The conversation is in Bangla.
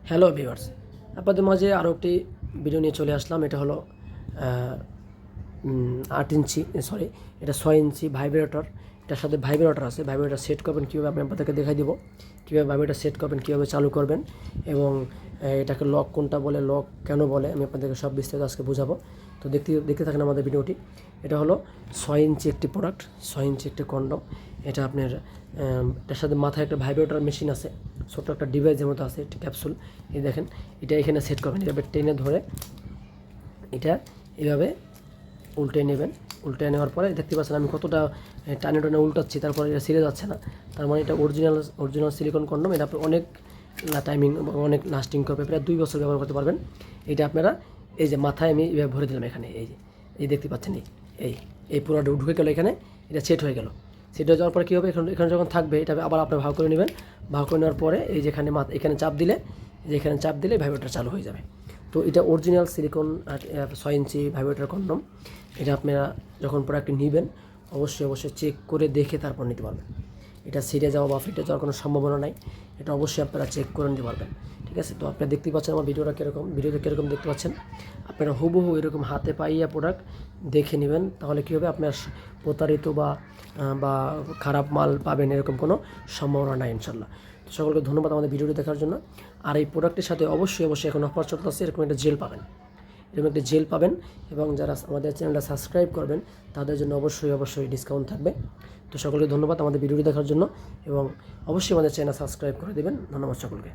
হ্যালো ভিউয়ার্স, আপনাদের মাঝে আরও একটি ভিডিও নিয়ে চলে আসলাম। এটা হলো 8 ইঞ্চি সরি এটা 6 ইঞ্চি ভাইব্রেটর। এটার সাথে ভাইব্রেটর আছে। ভাইব্রেটর সেট করবেন কীভাবে আমি আপনাদেরকে দেখাই দেবো, কীভাবে ভাইব্রেটর সেট করবেন, কীভাবে চালু করবেন এবং এটাকে লক কোনটা বলে, লক কেন বলে, আমি আপনাদেরকে সব বিস্তারিত আজকে বোঝাবো। তো দেখতে থাকেন আমাদের ভিডিওটি। এটা হলো 6 ইঞ্চি একটি প্রোডাক্ট, 6 ইঞ্চি একটি কন্ডম। এটা আপনার এটার সাথে মাথায় একটা ভাইব্রেটর মেশিন আছে, ছোট্ট একটা ডিভাইসের মতো আছে, একটি ক্যাপসুল। এই দেখেন, এটা এখানে সেট করবেন। এভাবে টেনে ধরে এটা এভাবে উল্টে নেবেন। উল্টে নেওয়ার পরে দেখতে পাচ্ছেন আমি কতটা টানে টানে উল্টাচ্ছি, তারপরে এটা ছিঁড়ে যাচ্ছে না। তার মানে এটা অরিজিনাল সিলিকন কন্ডম। এটা আপনি অনেক টাইমিং, অনেক লাস্টিং করবে, প্রায় 2 বছর ব্যবহার করতে পারবেন। এটা আপনারা এই যে মাথায় আমি এভাবে ভরে দিলাম এখানে, এই দেখতে পাচ্ছেন, এই পুরোটা ঢুকে গেলো এখানে, এটা সেট হয়ে গেল। সেট হয়ে যাওয়ার পরে কী হবে, এখানে যখন থাকবে এটা আবার আপনার ভাগ করে নেবেন। ভাগ করে নেওয়ার পরে এই যেখানে এখানে চাপ দিলে, যেখানে চাপ দিলে ভাইব্রেটর চালু হয়ে যাবে। তো এটা অরিজিনাল সিলিকন 6 ইঞ্চি ভাইব্রেটর কন্ডম। এটা আপনারা যখন প্রোডাক্টটি নেবেন অবশ্যই চেক করে দেখে তারপর নিতে পারবেন। এটা ছিঁড়ে যাওয়া বা ফেটে যাওয়ার কোনো সম্ভাবনা নাই। এটা অবশ্যই আপনারা চেক করে নিতে পারবেন। ঠিক আছে, তো আপনারা দেখতেই পাচ্ছেন আমার ভিডিওতে কীরকম দেখতে পাচ্ছেন। আপনারা হুবহু এরকম হাতে পাইয়া প্রোডাক্ট দেখে নেবেন, তাহলে কী হবে, আপনার প্রতারিত বা খারাপ মাল পাবেন এরকম কোনো সম্ভাবনা নাই ইনশাল্লাহ। তো সকলকে ধন্যবাদ আমাদের ভিডিওটি দেখার জন্য। আর এই প্রোডাক্টের সাথে অবশ্যই এখন অফার চলতেছে, এরকম একটা জেল পাবেন, এবং যারা আমাদের চ্যানেলটা সাবস্ক্রাইব করবেন তাদের জন্য অবশ্যই ডিসকাউন্ট থাকবে। তো সকলকে ধন্যবাদ আমাদের ভিডিওটি দেখার জন্য, এবং অবশ্যই আমাদের চ্যানেল সাবস্ক্রাইব করে দেবেন। ধন্যবাদ সকলকে।